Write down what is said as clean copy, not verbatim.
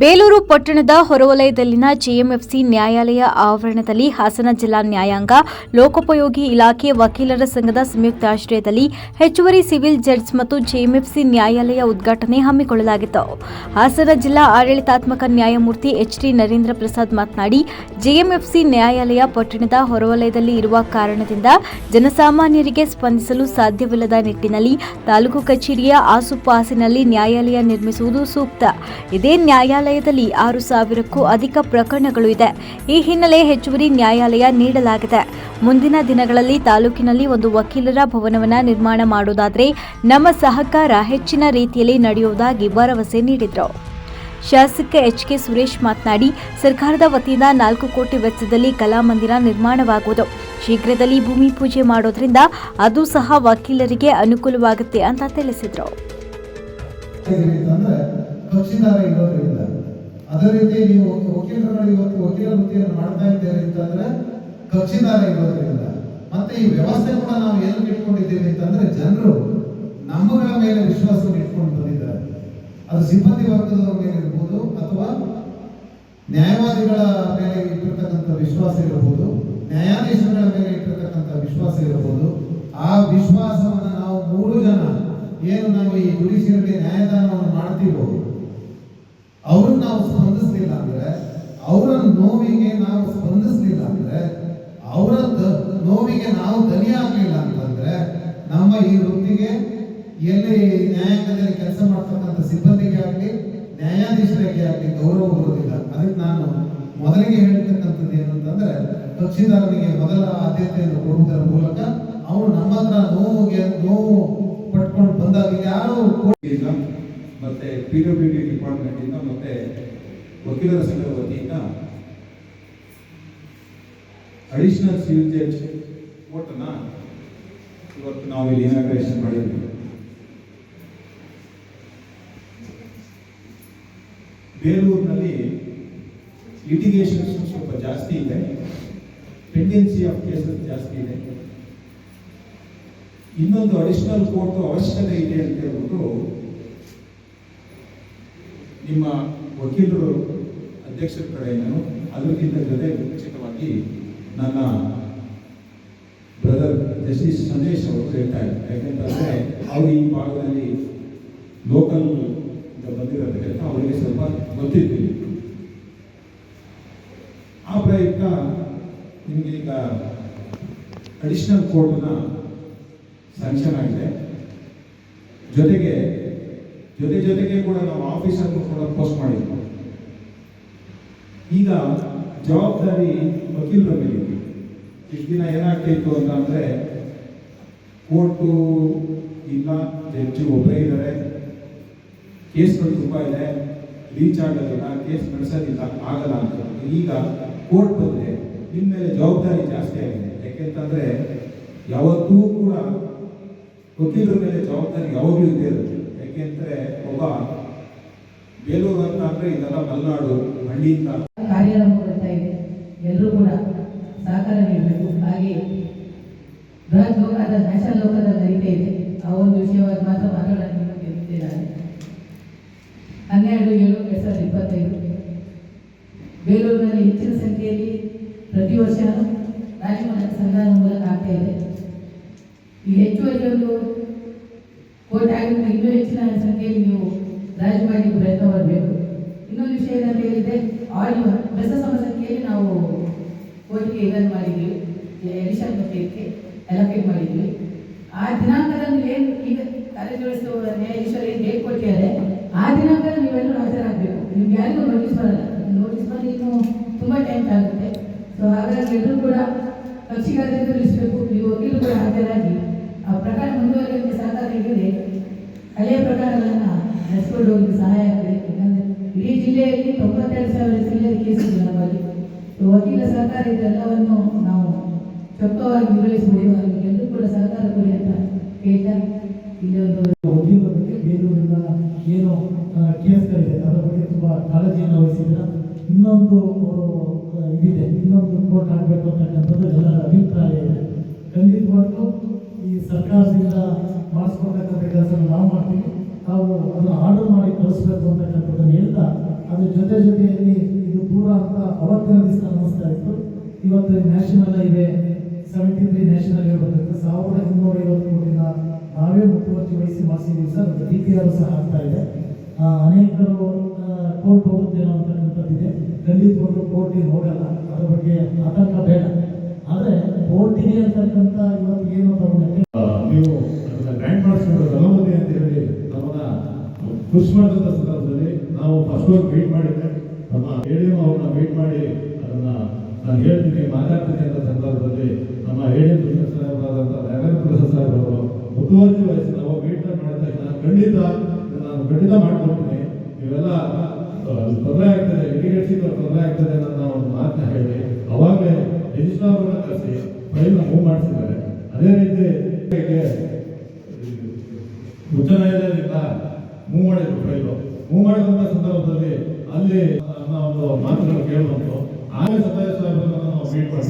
ಬೇಲೂರು ಪಟ್ಟಣದ ಹೊರವಲಯದಲ್ಲಿನ ಜೆಎಂಎಫ್ಸಿ ನ್ಯಾಯಾಲಯ ಆವರಣದಲ್ಲಿ ಹಾಸನ ಜಿಲ್ಲಾ ನ್ಯಾಯಾಂಗ, ಲೋಕೋಪಯೋಗಿ ಇಲಾಖೆ, ವಕೀಲರ ಸಂಘದ ಸಂಯುಕ್ತಾಶ್ರಯದಲ್ಲಿ ಹೆಚ್ಚುವರಿ ಸಿವಿಲ್ ಜಡ್ಜ್ ಮತ್ತು ಜೆಎಂಎಫ್ಸಿ ನ್ಯಾಯಾಲಯ ಉದ್ಘಾಟನೆ ಹಮ್ಮಿಕೊಳ್ಳಲಾಗಿತ್ತು. ಹಾಸನ ಜಿಲ್ಲಾ ಆಡಳಿತಾತ್ಮಕ ನ್ಯಾಯಮೂರ್ತಿ ಎಚ್.ಡಿ. ನರೇಂದ್ರ ಪ್ರಸಾದ್ ಮಾತನಾಡಿ, ಜೆಎಂಎಫ್ಸಿ ನ್ಯಾಯಾಲಯ ಪಟ್ಟಣದ ಹೊರವಲಯದಲ್ಲಿ ಇರುವ ಕಾರಣದಿಂದ ಜನಸಾಮಾನ್ಯರಿಗೆ ಸ್ಪಂದಿಸಲು ಸಾಧ್ಯವಿಲ್ಲದ ನಿಟ್ಟಿನಲ್ಲಿ ತಾಲೂಕು ಕಚೇರಿಯ ಆಸುಪಾಸಿನಲ್ಲಿ ನ್ಯಾಯಾಲಯ ನಿರ್ಮಿಸುವುದು ಸೂಕ್ತ. ಇದೇ ನ್ಯಾಯಾಲಯದಲ್ಲಿ 6,000ಕ್ಕೂ ಅಧಿಕ ಪ್ರಕರಣಗಳು ಇದೆ. ಈ ಹಿನ್ನೆಲೆ ಹೆಚ್ಚುವರಿ ನ್ಯಾಯಾಲಯ ನೀಡಲಾಗಿದೆ. ಮುಂದಿನ ದಿನಗಳಲ್ಲಿ ತಾಲೂಕಿನಲ್ಲಿ ಒಂದು ವಕೀಲರ ಭವನವನ್ನು ನಿರ್ಮಾಣ ಮಾಡುವುದಾದರೆ ನಮ್ಮ ಸಹಕಾರ ಹೆಚ್ಚಿನ ರೀತಿಯಲ್ಲಿ ನಡೆಯುವುದಾಗಿ ಭರವಸೆ ನೀಡಿದರು. ಶಾಸಕ ಎಚ್.ಕೆ. ಸುರೇಶ್ ಮಾತನಾಡಿ, ಸರ್ಕಾರದ ವತಿಯಿಂದ 4 ಕೋಟಿ ವೆಚ್ಚದಲ್ಲಿ ಕಲಾಮಂದಿರ ನಿರ್ಮಾಣವಾಗುವುದು. ಶೀಘ್ರದಲ್ಲಿ ಭೂಮಿ ಪೂಜೆ ಮಾಡೋದ್ರಿಂದ ಅದು ಸಹ ವಕೀಲರಿಗೆ ಅನುಕೂಲವಾಗುತ್ತೆ ಅಂತ ತಿಳಿಸಿದರು. ಪಕ್ಷಿದಾರ ಇರೋದ್ರಿಂದ ಅದೇ ರೀತಿ ನೀವು ವಕೀಲರುಗಳು ಇವತ್ತು ವಕೀಲ ವೃತ್ತಿಯನ್ನು ಮಾಡ್ತಾ ಇದ್ದೇವೆ ಅಂತಂದ್ರೆ ಕಕ್ಷಿದಾರ ಇರೋದ್ರಿಂದ ಮತ್ತೆ ಈ ವ್ಯವಸ್ಥೆ ಕೂಡ ನಾವು ಏನು ಇಟ್ಕೊಂಡಿದ್ದೇವೆ ಅಂತಂದ್ರೆ ಜನರು ನಮ್ಮಗಳ ಮೇಲೆ ವಿಶ್ವಾಸವನ್ನು ಇಟ್ಕೊಂಡು ಬಂದಿದ್ದಾರೆ. ಅದು ಸಿಬ್ಬಂದಿ ವರ್ಗದವರ ಮೇಲೆ ಇರಬಹುದು ಅಥವಾ ನ್ಯಾಯವಾದಿಗಳ ಮೇಲೆ ಇಟ್ಟಿರ್ತಕ್ಕಂಥ ವಿಶ್ವಾಸ ಇರಬಹುದು, ನ್ಯಾಯಾಧೀಶಗಳ ಮೇಲೆ ಇಟ್ಟಿರ್ತಕ್ಕಂಥ ವಿಶ್ವಾಸ ಇರಬಹುದು. ಆ ವಿಶ್ವಾಸವನ್ನು ನಾವು 3 ಜನ ಏನು ನಾವು ಈ ಜುಡಿಷಿಯರಿ ನ್ಯಾಯದಾನವನ್ನು ಮಾಡ್ತೀವೋ ಅವ್ರನ್ನ ನಾವು ಸ್ಪಂದಿಸಲಿಲ್ಲ ಅಂದ್ರೆ, ಅವರ ನೋವಿಗೆ ನಾವು ಸ್ಪಂದಿಸಲಿಲ್ಲ ಅಂದ್ರೆ, ಅವರ ನೋವಿಗೆ ನಾವು ದನಿ ಆಗಲಿಲ್ಲ ಅಂತಂದ್ರೆ ನಮ್ಮ ಈ ವೃತ್ತಿಗೆ ಎಲ್ಲಿ ನ್ಯಾಯಾಂಗದಲ್ಲಿ ಕೆಲಸ ಮಾಡ್ತಕ್ಕಂಥ ಸಿಬ್ಬಂದಿಗೆ ಆಗಲಿ ನ್ಯಾಯಾಧೀಶರಿಗೆ ಆಗಲಿ ಗೌರವ ಬರುವುದಿಲ್ಲ. ಅದಕ್ಕೆ ನಾನು ಮೊದಲಿಗೆ ಹೇಳ್ತಕ್ಕಂಥದ್ದು ಏನು ಅಂತಂದ್ರೆ, ಕಕ್ಷಿದಾರನಿಗೆ ಮೊದಲ ಆದ್ಯತೆಯನ್ನು ಕೊಡುವುದರ ಮೂಲಕ ಅವನು ನಮ್ಮ ಹತ್ರ ನೋವು ಪಟ್ಕೊಂಡು ಬಂದಾಗ ಯಾರು ಮತ್ತೆ PWD ಡಿಪಾರ್ಟ್ಮೆಂಟ್ ಇಂದ ಮತ್ತೆ ವಕೀಲರ ಸಂಘದ ವತಿಯಿಂದ ಅಡಿಷನಲ್ ಸಿವಿಲ್ ಜಡ್ಜ್ ಕೋರ್ಟ್ನ ಇವತ್ತು ನಾವು ಇಲ್ಲಿ ಇನಾಗ್ರೇಷನ್ ಮಾಡಿದ್ದೀವಿ. ಬೇಲೂರಿನಲ್ಲಿ ಲಿಟಿಗೇಷನ್ಸ್ ಸ್ವಲ್ಪ ಜಾಸ್ತಿ ಇದೆ, ಪೆಂಡೆನ್ಸಿ ಆಫ್ ಕೇಸಸ್ ಜಾಸ್ತಿ ಇದೆ. ಇನ್ನೊಂದು ಅಡಿಷನಲ್ ಕೋರ್ಟ್ ಅವಶ್ಯಕತೆ ಇದೆ ಅಂತ ಹೇಳ್ಬಿಟ್ಟು ನಿಮ್ಮ ವಕೀಲರು ಅಧ್ಯಕ್ಷರ ಕಡೆಯಿಂದನು ಅದಕ್ಕಿಂತ ಜೊತೆ ಖಚಿತವಾಗಿ ನನ್ನ ಬ್ರದರ್ ಜಸ್ಟಿಸ್ ಸಂದೇಶ್ ಅವರು ಹೇಳ್ತಾ ಇದ್ದಾರೆ. ಯಾಕೆಂತಂದರೆ ಅವರು ಈ ಭಾಗದಲ್ಲಿ ಲೋಕಲ್ ಬಂದಿರೋದಕ್ಕೆ ಅವರಿಗೆ ಸ್ವಲ್ಪ ಗೊತ್ತಿದ್ದೀವಿ. ಆ ಪ್ರಯುಕ್ತ ನಿಮಗೆ ಈಗ ಅಡಿಷನಲ್ ಕೋರ್ಟ್ನ ಸ್ಯಾಂಕ್ಷನ್ ಆಗಿದೆ. ಜೊತೆಗೆ ಕೂಡ ನಾವು ಆಫೀಸರ್ನು ಕೂಡ ಪೋಸ್ಟ್ ಮಾಡಿದ್ವಿ. ಈಗ ಜವಾಬ್ದಾರಿ ವಕೀಲರ ಮೇಲೆ ಇದೆ. ಇಷ್ಟು ದಿನ ಏನಾಗ್ತಿತ್ತು ಅಂತ ಅಂದರೆ, ಕೋರ್ಟು ಇಲ್ಲ, ಜಡ್ಜು ಒಬ್ಬರೇ ಇದ್ದಾರೆ, ಕೇಸ್ಗಳು ತುಂಬ ಇದೆ, ರೀಚ್ ಆಗೋದಿಲ್ಲ, ಕೇಸ್ ನಡೆಸೋದಿಲ್ಲ, ಆಗಲ್ಲ ಅಂತ. ಈಗ ಕೋರ್ಟ್ ಬಂದರೆ ನಿಮ್ಮ ಮೇಲೆ ಜವಾಬ್ದಾರಿ ಜಾಸ್ತಿ ಆಗಿದೆ. ಯಾಕೆಂತಂದರೆ ಯಾವತ್ತೂ ಕೂಡ ವಕೀಲರ ಮೇಲೆ ಜವಾಬ್ದಾರಿ ಯಾವಾಗಲೂ ಇದ್ದೇ ಇರುತ್ತೆ. ಯಾಕೆಂದರೆ ಒಬ್ಬ ಬೇಲೂರು ಅಂತ ಅಂದರೆ ಇದೆಲ್ಲ ಮಲೆನಾಡು ಹಳ್ಳಿಯಿಂದ ಕಾರ್ಯಕ್ರಮ ಬರ್ತಾ ಇದೆ. ಎಲ್ಲರೂ ಕೂಡ ಸಹಕಾರ ನೀಡಬೇಕು. ಹಾಗೆ ಬೃಹತ್ ಲೋಕದ ನ್ಯಾಷನಲ್ ಲೋಕದ ನಡೀತಾ ಇದೆ. ಆ ಒಂದು ವಿಷಯವಾಗಿ ಮಾತ್ರ ಮಾತಾಡೋದಕ್ಕೆ ನಿಂತಿದ್ದಾರೆ. 12/7/2025 ಬೇಲೂರಿನಲ್ಲಿ ಹೆಚ್ಚಿನ ಸಂಖ್ಯೆಯಲ್ಲಿ ಪ್ರತಿ ವರ್ಷ ರಾಜಮನೆ ಸಂಧಾನ ಮೂಲಕ ಆಗ್ತಾ ಇದೆ. ಈ ಹೆಚ್ಚುವರಿ ಒಂದು ಕೋರ್ಟ್ ಆಗಿದ್ದು ಇನ್ನೂ ಹೆಚ್ಚಿನ ಸಂಖ್ಯೆಯಲ್ಲಿ ನೀವು ರಾಜಮಾಡಿಗೆ ಪ್ರಯತ್ನ ಮಾಡಬೇಕು. ಇನ್ನೊಂದು ವಿಷಯ ಏನಂತ ಹೇಳಿದರೆ, ಆಡಿಯೋ ಬೆಸ ಸಂಖ್ಯೆಯಲ್ಲಿ ನಾವು ಕೋರ್ಟ್ಗೆ ಇದನ್ನು ಮಾಡಿದ್ವಿ, ಎಡಿಷನ್ ಇದಕ್ಕೆ ಅಲೋಕೇಟ್ ಮಾಡಿದ್ವಿ. ಆ ದಿನಾಂಕದಲ್ಲಿ ಏನು ಈಗ ಕಾರ್ಯನಿರ್ವಹಿಸುವ ನ್ಯಾಯಾಧೀಶರು ಏನು ಡೇಟ್ ಕೊಟ್ಟಿದ್ದಾರೆ, ಆ ದಿನಾಂಕದಲ್ಲಿ ನೀವೆಲ್ಲರೂ ಹಾಜರಾಗಬೇಕು. ನಿಮ್ಗೆ ಯಾರಿಗೂ ನೋಟಿಸ್ ಬರಲ್ಲ. ನೋಟಿಸ್ ಬಂದು ಇನ್ನೂ ತುಂಬ ಟೈಮ್ ಆಗುತ್ತೆ. ಸೊ ಹಾಗಾಗಿ ಎಲ್ಲರೂ ಕೂಡ ಕಕ್ಷಿಗಾರರಿಗೆ ತಿಳಿಸಬೇಕು. ನೀವು ವಕೀಲರು ಕೂಡ ಹಾಜರಾಗಿ ಆ ಪ್ರಕಾರ ಮುಂದುವರಿಯುವಂತೆ ಸಹಕಾರ ನೀಡಿದರೆ ಹಳೆಯ ಪ್ರಕಾರಗಳನ್ನು ನಡೆಸಿಕೊಂಡು ಹೋಗಲಿಕ್ಕೆ ಸಹಾಯ ಆಗ್ತದೆ. ಯಾಕಂದರೆ ಇಡೀ ಜಿಲ್ಲೆಯಲ್ಲಿ 92,000 ಸಿಲ್ಲರ್ ಕೇಸಿದೆ ನಮ್ಮಲ್ಲಿ. ವಕೀಲ ಸಹಕಾರ ಇದೆಲ್ಲವನ್ನು ನಾವು ಚೊಕ್ಕವಾಗಿ ನಿರ್ವಹಿಸಬಹುದು. ಎಲ್ಲರೂ ಕೂಡ ಸಹಕಾರ ಕೊಡಿ ಅಂತ ಹೇಳ್ತಾ ಇಲ್ಲಿ ಒಂದು ವಕೀಲರ ಬಗ್ಗೆ ಬೇಲೂರಿನ ಏನು ಕೇಸ್ಗಳಿದೆ ಅದರ ಬಗ್ಗೆ ತುಂಬ ಕಾಳಜಿಯನ್ನು ವಹಿಸಿದ್ರೆ ಇನ್ನೊಂದು ಇದಿದೆ, ಇನ್ನೊಂದು ಕೋರ್ಟ್ ಆಗಬೇಕು ಅಂತಕ್ಕಂಥದ್ದು ಎಲ್ಲರ ಅಭಿಪ್ರಾಯ ಇದೆ. ಖಂಡಿತವಾಗ್ಲೂ ಈ ಸರ್ಕಾರದಿಂದ ಮಾಡಿಸ್ಕೊಳ್ತಕ್ಕಂಥ ಕೆಲಸ ನಾವು ಮಾಡ್ತೀವಿ. ತಾವು ಅದನ್ನು ಆರ್ಡರ್ ಮಾಡಿ ಕಳಿಸ್ಬೇಕು ಅಂತಕ್ಕಂಥದ್ದನ್ನು ಹೇಳ್ತಾ ಅದ್ರ ಜೊತೆಯಲ್ಲಿ ಇದು ದೂರ ಅಂತ ಅವತ್ತಿನ ದಿವಸ ಅನ್ನಿಸ್ತಾ ಇತ್ತು. ಇವತ್ತು ನ್ಯಾಷನಲ್ ಹೈವೇ 73 ನ್ಯಾಷನಲ್ ಹೈವೇ ಬರುತ್ತೆ. 1250 ಕೋಟಿನ ನಾವೇ ಮುತುವರ್ಜಿ ವಹಿಸಿ ಮಾಡಿಸಿದ್ದೀವಿ ಸರ್. ಅದು DPR ಸಹ ಆಗ್ತಾ ಇದೆ. ಅನೇಕರು ಕೋರ್ಟ್ ಹೋಗುತ್ತೇನೋ ಅಂತಕ್ಕಂಥದ್ದಿದೆ. ಖಂಡಿತವಾಗ್ಲೂ ಕೋರ್ಟಿಗೆ ಹೋಗಲ್ಲ, ಅದ್ರ ಬಗ್ಗೆ ಆತಂಕ ಬೇಡ. ಆದರೆ ಕೋರ್ಟಿಗೆ ಅಂತಕ್ಕಂಥ ಇವತ್ತು ಏನು ತಗೊಂಡಕ್ಕೆ ನೀವು ಅದನ್ನ ಗ್ರ್ಯಾಂಡ್ ಮಾಡಿಸ್ಕೊಂಡು ಬಲವಂತಿ ಅಂತ ಹೇಳಿ ನಮ್ಮನ್ನ ಖುಷಿ ಮಾಡಿದಂಥ ಸಂದರ್ಭದಲ್ಲಿ ನಾವು ಫಸ್ಟ್ ಹೋಗಿ ಮೀಟ್ ಮಾಡಿದ್ದೆ. ನಮ್ಮ ADM ಅವ್ರನ್ನ ಮೀಟ್ ಮಾಡಿ ಅದನ್ನ ನಾನು ಹೇಳ್ತೀನಿ ಮಾತಾಡ್ತೀನಿ ಅಂತ ಸಂದರ್ಭದಲ್ಲಿ ನಮ್ಮ ADM ಸಾಹೇಬರಾದಂಥ ನಾಗೇಂದ್ರ ಪ್ರಸಾದ್ ಸಾಹೇಬ್ ಅವರು ಮುತುವರ್ಜಿ ವಹಿಸಿ ನಾವು ಮೀಟ್ ಮಾಡಿದ ತಕ್ಷಣ ನಾನು ಖಂಡಿತ ಮಾಡ್ಕೊಡ್ತೀನಿ. ನೀವೆಲ್ಲ ತೊಂದರೆ ಆಗ್ತದೆ, ಲಿಟಿಗೇಟ್ಸಿಗೆ ತೊಂದರೆ ಆಗ್ತದೆ ಅನ್ನೋ ಒಂದು ಮಾತನ್ನ ಹೇಳಿ ಅವಾಗಲೇ ರಿಜಿಸ್ಟ್ರಾರ್ ಅವ್ರನ್ನ ಕರೆಸಿ ಫೈಲ್ನ ಮೂವ್ ಮಾಡಿಸಿದ್ದಾರೆ. ಅದೇ ರೀತಿ ಉಚ್ಚ ನ್ಯಾಯಾಲಯದಿಂದ ಮೂವ್ ಮಾಡಿದ್ರು ಫೈಲು. ಮೂವ್ ಮಾಡಿದಂಥ ಸಂದರ್ಭದಲ್ಲಿ ಅಲ್ಲಿ ಒಂದು ಮಾತುಗಳು ಕೇಳುವಂತು. ಆಗ ಸತಾಯ ಸಾಹೇಬರನ್ನ ನಾವು ಮೀಟ್ ಮಾಡಿ